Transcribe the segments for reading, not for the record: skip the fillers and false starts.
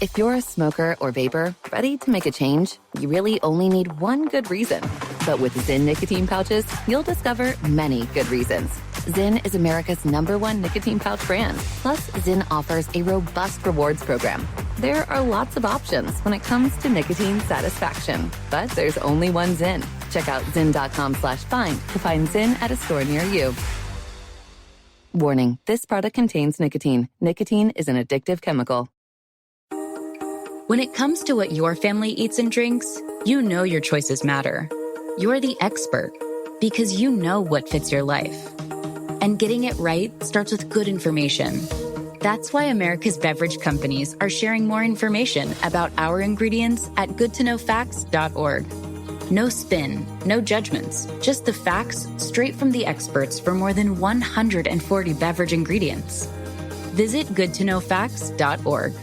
If you're a smoker or vapor, ready to make a change, you really only need one good reason. But with Zyn nicotine pouches, you'll discover many good reasons. Zyn is America's #1 nicotine pouch brand. Plus, Zyn offers a robust rewards program. There are lots of options when it comes to nicotine satisfaction, but there's only one Zyn. Check out zyn.com/find to find Zyn at a store near you. Warning, this product contains nicotine. Nicotine is an addictive chemical. When it comes to what your family eats and drinks, you know your choices matter. You're the expert because you know what fits your life. And getting it right starts with good information. That's why America's beverage companies are sharing more information about our ingredients at goodtoknowfacts.org. No spin, no judgments, just the facts straight from the experts for more than 140 beverage ingredients. Visit goodtoknowfacts.org.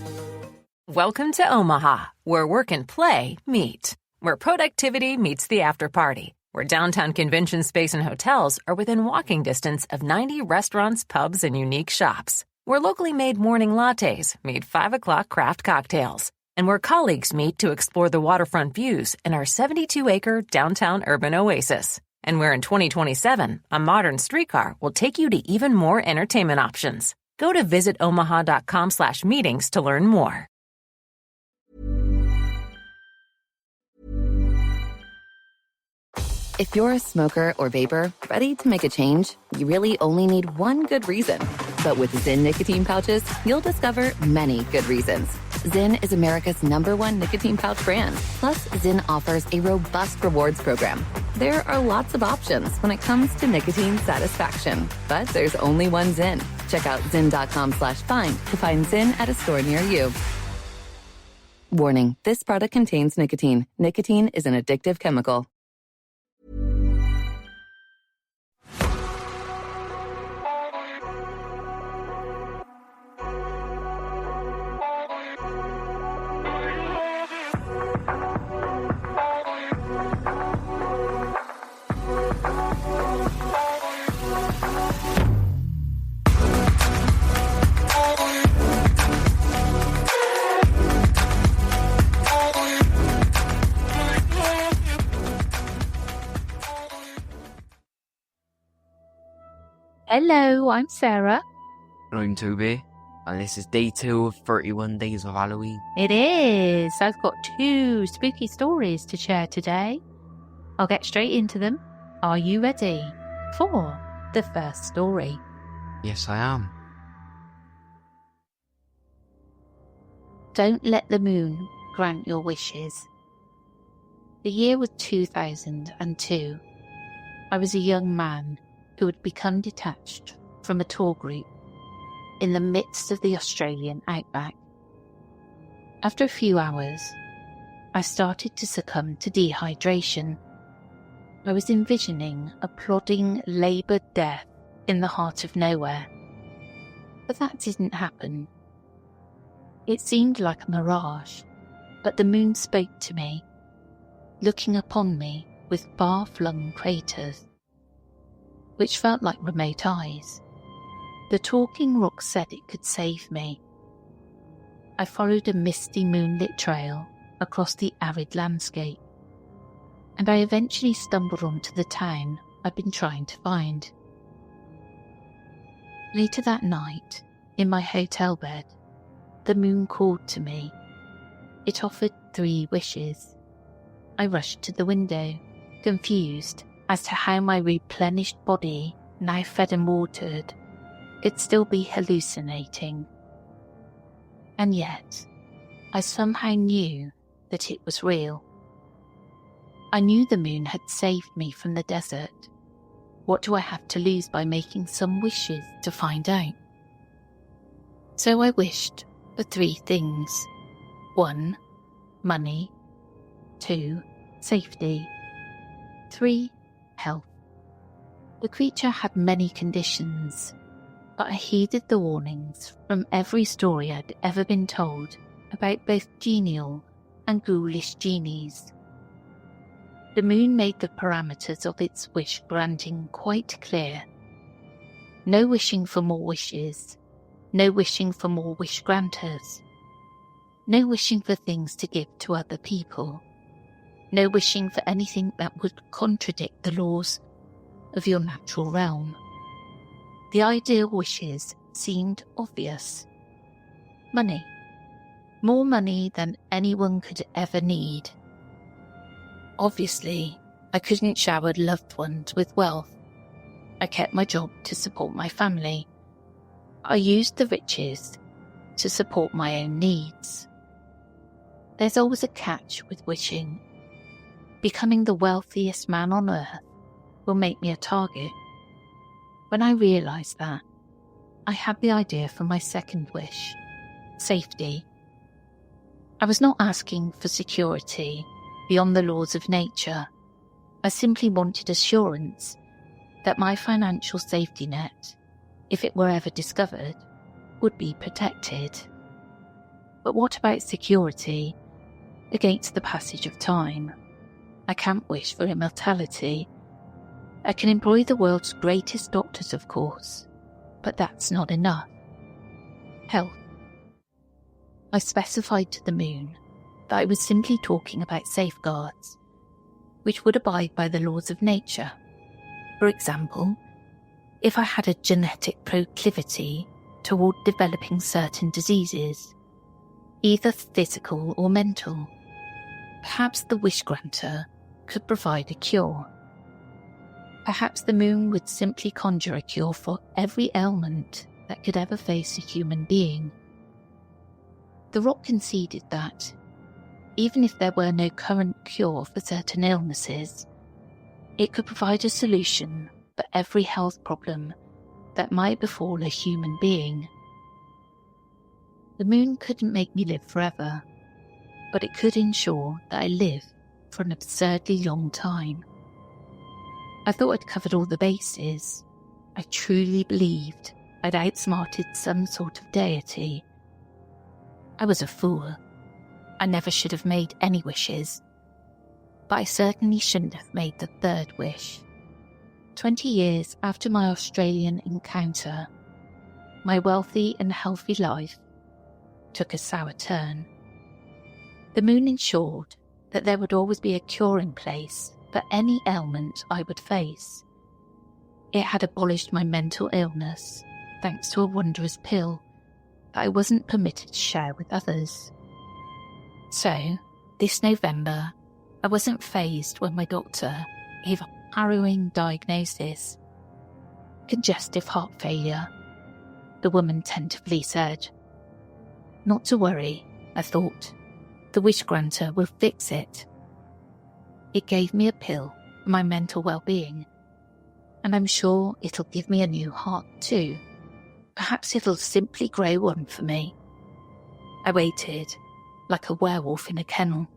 Welcome to Omaha, where work and play meet, where productivity meets the after party, where downtown convention space and hotels are within walking distance of 90 restaurants, pubs, and unique shops, where locally made morning lattes meet 5 o'clock craft cocktails, and where colleagues meet to explore the waterfront views in our 72-acre downtown urban oasis, and where in 2027, a modern streetcar will take you to even more entertainment options. Go to visitomaha.com/meetings to learn more. If you're a smoker or vapor, ready to make a change, you really only need one good reason. But with Zyn nicotine pouches, you'll discover many good reasons. Zyn is America's #1 nicotine pouch brand. Plus, Zyn offers a robust rewards program. There are lots of options when it comes to nicotine satisfaction, but there's only one Zyn. Check out zyn.com/find to find Zyn at a store near you. Warning, this product contains nicotine. Nicotine is an addictive chemical. Hello, I'm Sarah. I'm Toby, and this is day 2 of 31 Days of Halloween. It is. I've got 2 spooky stories to share today. I'll get straight into them. Are you ready for the first story? Yes, I am. Don't let the moon grant your wishes. The year was 2002. I was a young man who had become detached from a tour group in the midst of the Australian outback. After a few hours, I started to succumb to dehydration. I was envisioning a plodding, laboured death in the heart of nowhere. But that didn't happen. It seemed like a mirage, but the moon spoke to me, looking upon me with far-flung craters, which felt like remote eyes. The talking rock said it could save me. I followed a misty moonlit trail across the arid landscape, and I eventually stumbled onto the town I'd been trying to find. Later that night, in my hotel bed, the moon called to me. It offered 3 wishes. I rushed to the window, confused as to how my replenished body, now fed and watered, could still be hallucinating. And yet, I somehow knew that it was real. I knew the moon had saved me from the desert. What do I have to lose by making some wishes to find out? So I wished for 3 things. 1, money. 2, safety. 3, health. The creature had many conditions, but I heeded the warnings from every story I'd ever been told about both genial and ghoulish genies. The moon made the parameters of its wish granting quite clear. No wishing for more wishes, no wishing for more wish granters. No wishing for things to give to other people. No wishing for anything that would contradict the laws of your natural realm. The ideal wishes seemed obvious. Money. More money than anyone could ever need. Obviously, I couldn't shower loved ones with wealth. I kept my job to support my family. I used the riches to support my own needs. There's always a catch with wishing. Becoming the wealthiest man on earth will make me a target. When I realised that, I had the idea for my second wish: safety. I was not asking for security beyond the laws of nature. I simply wanted assurance that my financial safety net, if it were ever discovered, would be protected. But what about security against the passage of time? I can't wish for immortality. I can employ the world's greatest doctors, of course, but that's not enough. Health. I specified to the moon that I was simply talking about safeguards, which would abide by the laws of nature. For example, if I had a genetic proclivity toward developing certain diseases, either physical or mental, perhaps the wish granter could provide a cure. Perhaps the moon would simply conjure a cure for every ailment that could ever face a human being. The rock conceded that, even if there were no current cure for certain illnesses, it could provide a solution for every health problem that might befall a human being. The moon couldn't make me live forever, but it could ensure that I live for an absurdly long time. I thought I'd covered all the bases. I truly believed I'd outsmarted some sort of deity. I was a fool. I never should have made any wishes. But I certainly shouldn't have made the third wish. 20 years after my Australian encounter, my wealthy and healthy life took a sour turn. The moon ensured that there would always be a cure in place for any ailment I would face. It had abolished my mental illness thanks to a wondrous pill that I wasn't permitted to share with others. So, this November, I wasn't fazed when my doctor gave a harrowing diagnosis. Congestive heart failure, the woman tentatively said. Not to worry, I thought. The wish granter will fix it. It gave me a pill for my mental well-being, and I'm sure it'll give me a new heart too. Perhaps it'll simply grow one for me. I waited, like a werewolf in a kennel.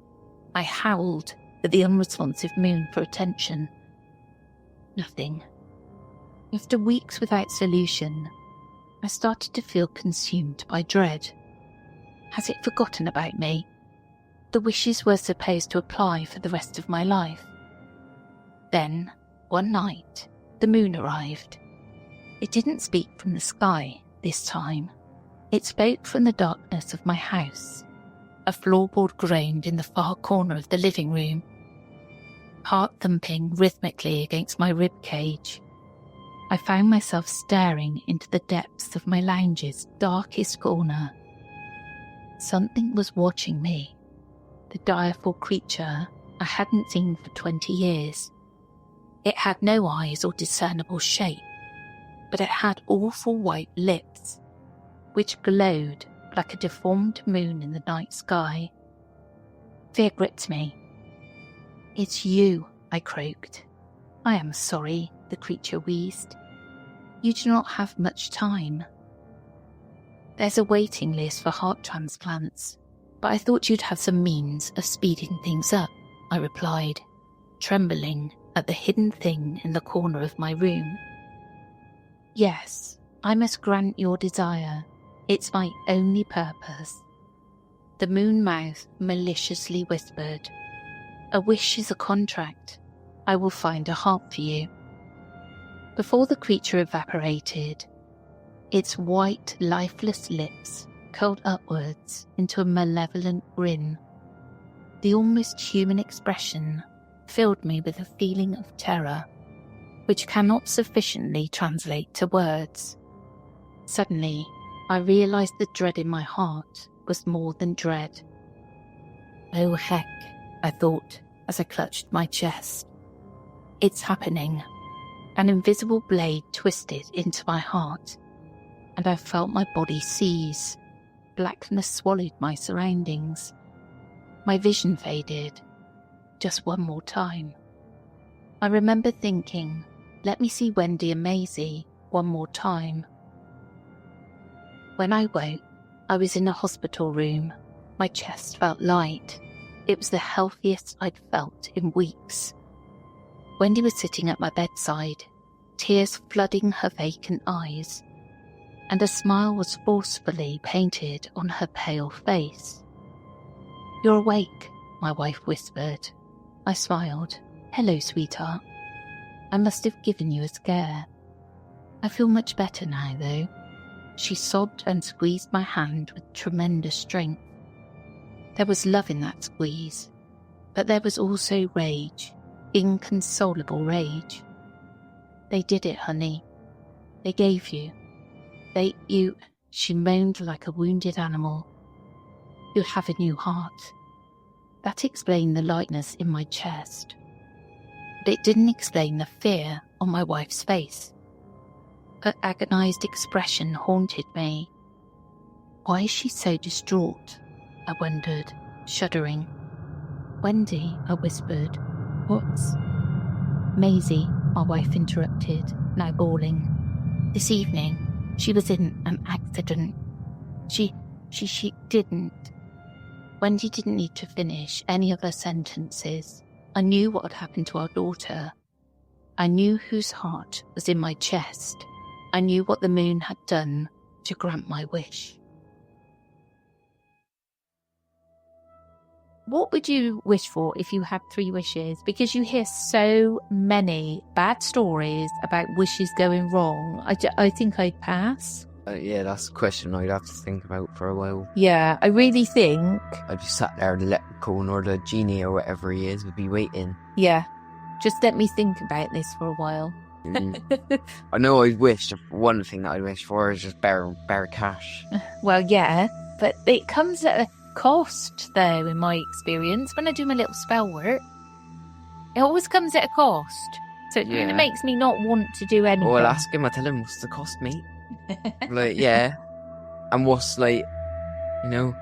I howled at the unresponsive moon for attention. Nothing. After weeks without solution, I started to feel consumed by dread. Has it forgotten about me? The wishes were supposed to apply for the rest of my life. Then, one night, the moon arrived. It didn't speak from the sky this time. It spoke from the darkness of my house. A floorboard groaned in the far corner of the living room, heart thumping rhythmically against my rib cage. I found myself staring into the depths of my lounge's darkest corner. Something was watching me. The direful creature I hadn't seen for 20 years. It had no eyes or discernible shape, but it had awful white lips, which glowed like a deformed moon in the night sky. Fear gripped me. It's you, I croaked. I am sorry, the creature wheezed. You do not have much time. There's a waiting list for heart transplants, but I thought you'd have some means of speeding things up, I replied, trembling at the hidden thing in the corner of my room. Yes, I must grant your desire. It's my only purpose. The moon mouth maliciously whispered. A wish is a contract. I will find a heart for you. Before the creature evaporated, its white, lifeless lips curled upwards into a malevolent grin. The almost human expression filled me with a feeling of terror, which cannot sufficiently translate to words. Suddenly, I realised the dread in my heart was more than dread. Oh heck, I thought as I clutched my chest. It's happening. An invisible blade twisted into my heart, and I felt my body seize. Blackness swallowed my surroundings. My vision faded. Just one more time. I remember thinking, let me see Wendy and Maisie one more time. When I woke, I was in a hospital room. My chest felt light. It was the healthiest I'd felt in weeks. Wendy was sitting at my bedside, tears flooding her vacant eyes, and a smile was forcefully painted on her pale face. "You're awake," my wife whispered. I smiled. "Hello, sweetheart. I must have given you a scare." "I feel much better now, though." She sobbed and squeezed my hand with tremendous strength. There was love in that squeeze, but there was also rage, inconsolable rage. "They did it, honey. They gave you. You," she moaned like a wounded animal. "You have a new heart." That explained the lightness in my chest. But it didn't explain the fear on my wife's face. Her agonized expression haunted me. Why is she so distraught? I wondered, shuddering. "Wendy," I whispered. "What's—" "Maisie," my wife interrupted, now bawling. "This evening, she was in an accident. She didn't." Wendy didn't need to finish any of her sentences. I knew what had happened to our daughter. I knew whose heart was in my chest. I knew what the moon had done to grant my wish. What would you wish for if you had 3 wishes? Because you hear so many bad stories about wishes going wrong. I think I'd pass. Yeah, that's a question I'd have to think about for a while. Yeah, I really think. I'd be sat there, the leprechaun or the genie or whatever he is would be waiting. Yeah, just let me think about this for a while. I know I'd wish, one thing that I'd wish for is just bare cash. Well, yeah, but it comes at a cost, though, in my experience. When I do my little spell work, it always comes at a cost. So it Yeah. makes me not want to do anything. Well, I'll ask him, I'll tell him what's the cost, mate. Like, yeah. And what's, like, you know,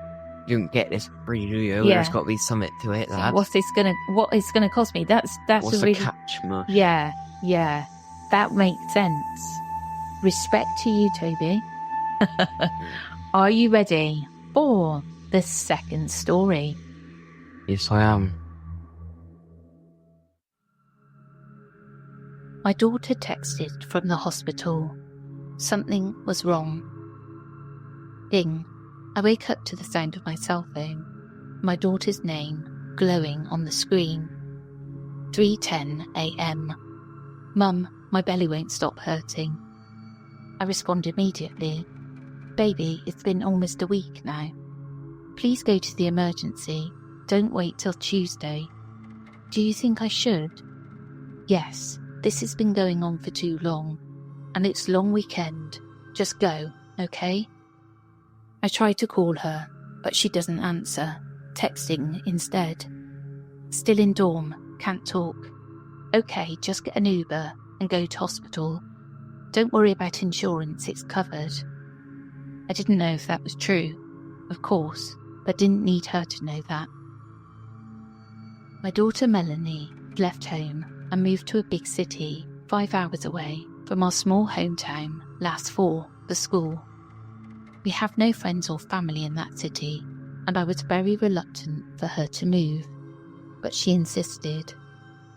you don't get this for free, do you? Yeah. There's got to be something to it, lad. What it's gonna cost me? That's What's a the really catch, mush? yeah. That makes sense. Respect to you, Toby. Are you ready for the second story? Yes, I am. My daughter texted from the hospital. Something was wrong. Ding. I wake up to the sound of my cell phone. My daughter's name glowing on the screen. 3:10 a.m. "Mum, my belly won't stop hurting." I respond immediately. "Baby, it's been almost a week now. Please go to the emergency. Don't wait till Tuesday." "Do you think I should?" "Yes, this has been going on for too long. And it's long weekend. Just go, okay?" I try to call her, but she doesn't answer, texting instead. "Still in dorm, can't talk." "Okay, just get an Uber and go to hospital. Don't worry about insurance, it's covered." I didn't know if that was true, of course, but didn't need her to know that. My daughter Melanie left home and moved to a big city 5 hours away from our small hometown last fall for school. We have no friends or family in that city, and I was very reluctant for her to move, but she insisted,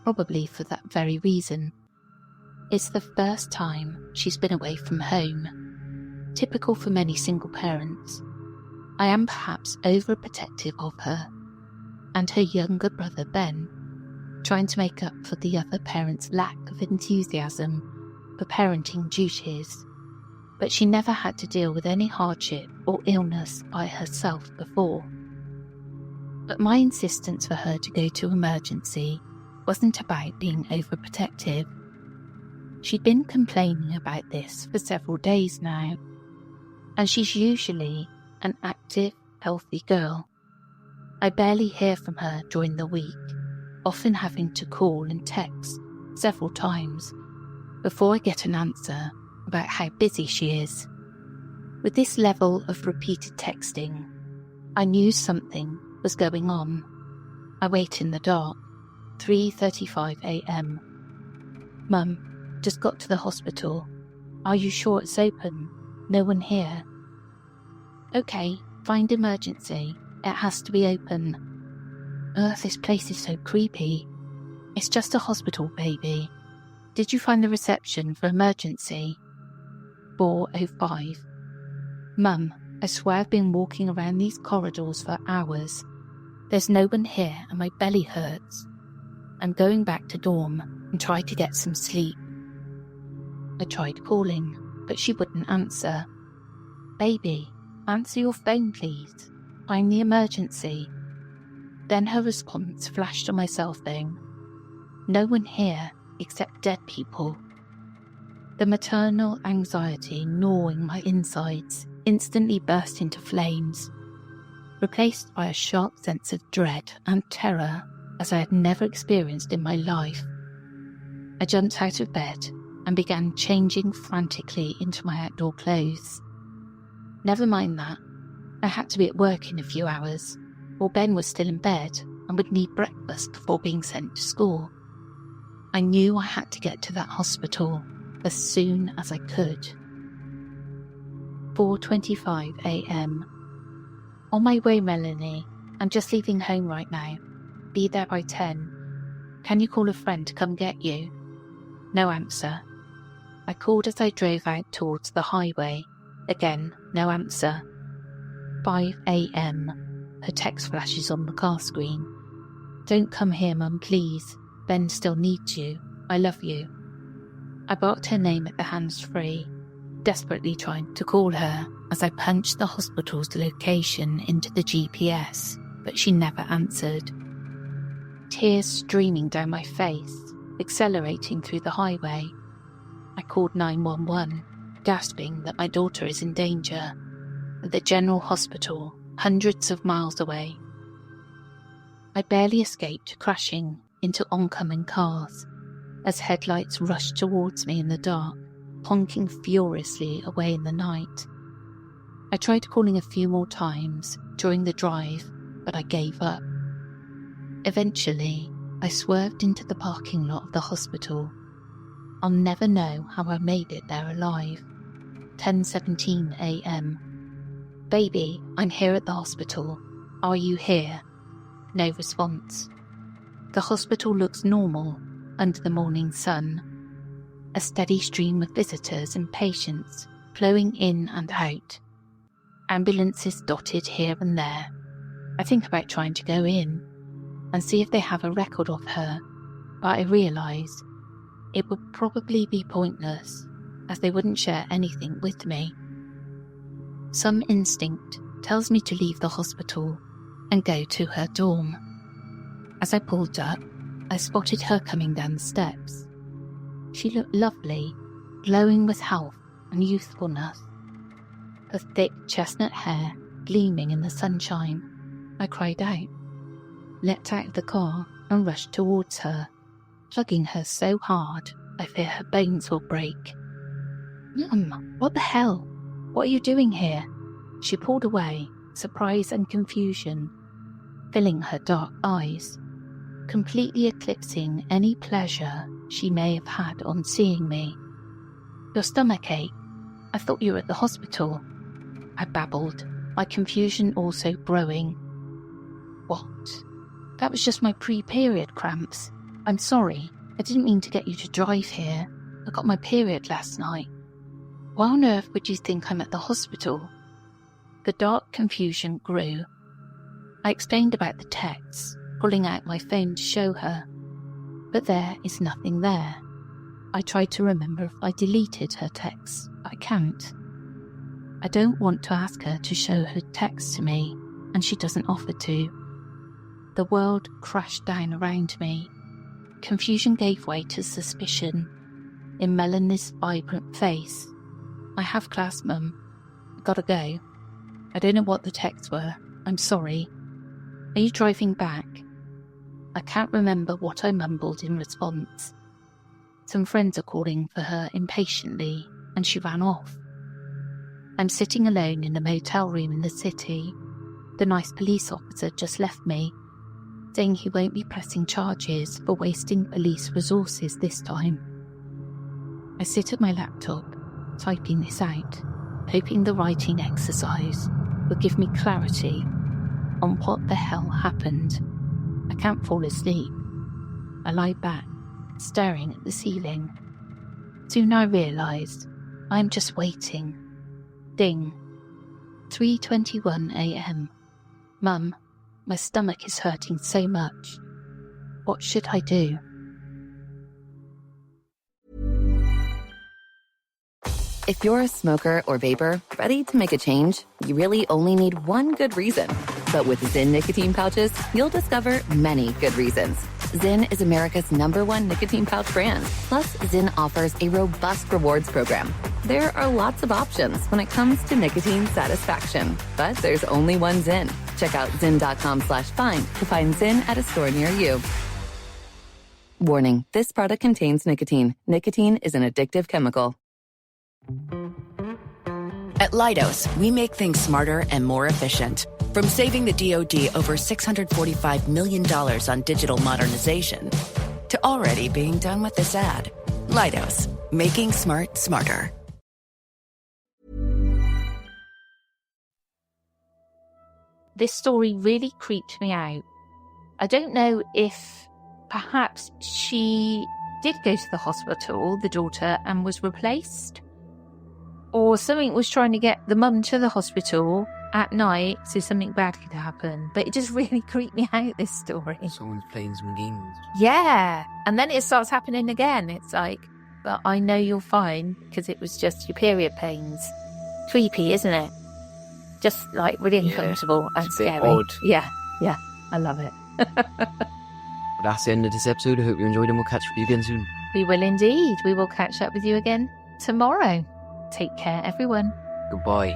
probably for that very reason. It's the first time she's been away from home, typical for many single parents. I am perhaps overprotective of her, and her younger brother Ben, trying to make up for the other parent's lack of enthusiasm for parenting duties. but she never had to deal with any hardship or illness by herself before. But my insistence for her to go to emergency wasn't about being overprotective. She'd been complaining about this for several days now, and she's usually an active, healthy girl. I barely hear from her during the week, often having to call and text several times before I get an answer about how busy she is. With this level of repeated texting, I knew something was going on. I wait in the dark. 3:35 a.m. Mum, just got to the hospital. Are you sure it's open? No one here. Okay, find emergency. It has to be open. Ugh, this place is so creepy. It's just a hospital, baby. Did you find the reception for emergency? 4:05. Mum, I swear I've been walking around these corridors for hours. There's no one here and my belly hurts. I'm going back to dorm and try to get some sleep. I tried calling, but she wouldn't answer. Baby, answer your phone, please. Find the emergency. Then her response flashed on my cell phone. No one here except dead people. The maternal anxiety gnawing my insides instantly burst into flames, replaced by a sharp sense of dread and terror as I had never experienced in my life. I jumped out of bed and began changing frantically into my outdoor clothes. Never mind that. I had to be at work in a few hours, or Ben was still in bed and would need breakfast before being sent to school. I knew I had to get to that hospital as soon as I could. 4:25 a.m. On my way, Melanie. I'm just leaving home right now. Be there by 10. Can you call a friend to come get you? No answer. I called as I drove out towards the highway. Again, no answer. 5 a.m. Her text flashes on the car screen. Don't come here, Mum, please. Ben still needs you. I love you. I barked her name at the hands-free, desperately trying to call her as I punched the hospital's location into the GPS, but she never answered. Tears streaming down my face, accelerating through the highway. I called 911, gasping that my daughter is in danger, at the general hospital, hundreds of miles away. I barely escaped crashing into oncoming cars as headlights rushed towards me in the dark, honking furiously away in the night. I tried calling a few more times during the drive, but I gave up. Eventually, I swerved into the parking lot of the hospital. I'll never know how I made it there alive. 10:17 a.m. Baby, I'm here at the hospital. Are you here? No response. The hospital looks normal under the morning sun. A steady stream of visitors and patients flowing in and out. Ambulances dotted here and there. I think about trying to go in and see if they have a record of her, but I realise it would probably be pointless as they wouldn't share anything with me. Some instinct tells me to leave the hospital and go to her dorm. As I pulled up, I spotted her coming down the steps. She looked lovely, glowing with health and youthfulness. Her thick chestnut hair gleaming in the sunshine. I cried out, leapt out of the car and rushed towards her, tugging her so hard I fear her bones will break. Mum, what the hell? What are you doing here? She pulled away, surprise and confusion filling her dark eyes, completely eclipsing any pleasure she may have had on seeing me. Your stomach ache? I thought you were at the hospital. I babbled, my confusion also growing. What? That was just my pre-period cramps. I'm sorry, I didn't mean to get you to drive here. I got my period last night. Why on earth would you think I'm at the hospital? The dark confusion grew. I explained about the texts, pulling out my phone to show her. But there is nothing there. I tried to remember if I deleted her texts, but I can't. I don't want to ask her to show her text to me, and she doesn't offer to. The world crashed down around me. Confusion gave way to suspicion. In Melanie's vibrant face, "I have class, Mum. Gotta go. I don't know what the texts were. I'm sorry. Are you driving back?" I can't remember what I mumbled in response. Some friends are calling for her impatiently, and she ran off. I'm sitting alone in a motel room in the city. The nice police officer just left me, saying he won't be pressing charges for wasting police resources this time. I sit at my laptop, typing this out, hoping the writing exercise will give me clarity on what the hell happened. I can't fall asleep. I lie back, staring at the ceiling. Soon I realise I'm just waiting. Ding. 3:21 a.m. Mum, my stomach is hurting so much. What should I do? If you're a smoker or vapor, ready to make a change, you really only need one good reason. But with Zyn nicotine pouches, you'll discover many good reasons. Zyn is America's #1 nicotine pouch brand. Plus, Zyn offers a robust rewards program. There are lots of options when it comes to nicotine satisfaction, but there's only one Zyn. Check out zyn.com/find to find Zyn at a store near you. Warning, this product contains nicotine. Nicotine is an addictive chemical. At Leidos, we make things smarter and more efficient. From saving the DoD over $645 million on digital modernization to already being done with this ad. Leidos, making smart smarter. This story really creeped me out. I don't know if perhaps she did go to the hospital, the daughter, and was replaced, or something was trying to get the mum to the hospital at night so something bad could happen. But it just really creeped me out, this story. Someone's playing some games. Yeah, and then it starts happening again. It's like, but I know you're fine because it was just your period pains. Creepy, isn't it? Just like really uncomfortable and it's a bit scary. odd. Yeah, I love it. But that's the end of this episode. I hope you enjoyed and we'll catch up with you again soon. We will indeed. We will catch up with you again tomorrow. Take care, everyone. Goodbye.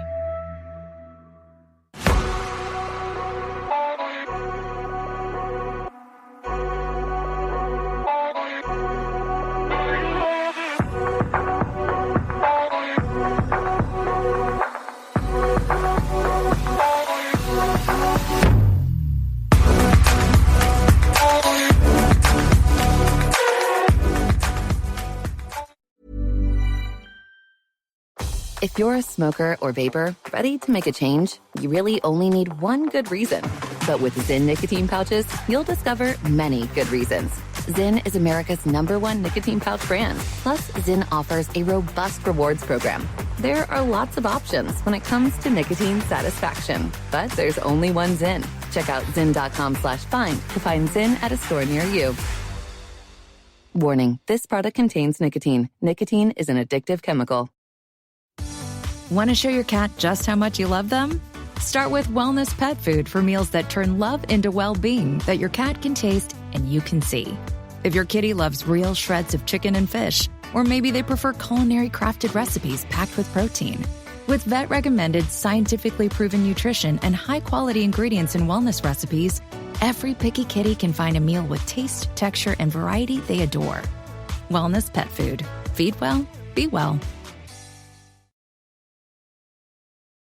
If you're a smoker or vapor, ready to make a change, you really only need one good reason. But with Zyn nicotine pouches, you'll discover many good reasons. Zyn is America's #1 nicotine pouch brand. Plus, Zyn offers a robust rewards program. There are lots of options when it comes to nicotine satisfaction, but there's only one Zyn. Check out zyn.com/find to find Zyn at a store near you. Warning, this product contains nicotine. Nicotine is an addictive chemical. Want to show your cat just how much you love them? Start with Wellness Pet Food for meals that turn love into well-being that your cat can taste and you can see. If your kitty loves real shreds of chicken and fish, or maybe they prefer culinary crafted recipes packed with protein. With vet-recommended, scientifically proven nutrition and high-quality ingredients in wellness recipes, every picky kitty can find a meal with taste, texture, and variety they adore. Wellness Pet Food. Feed well, be well.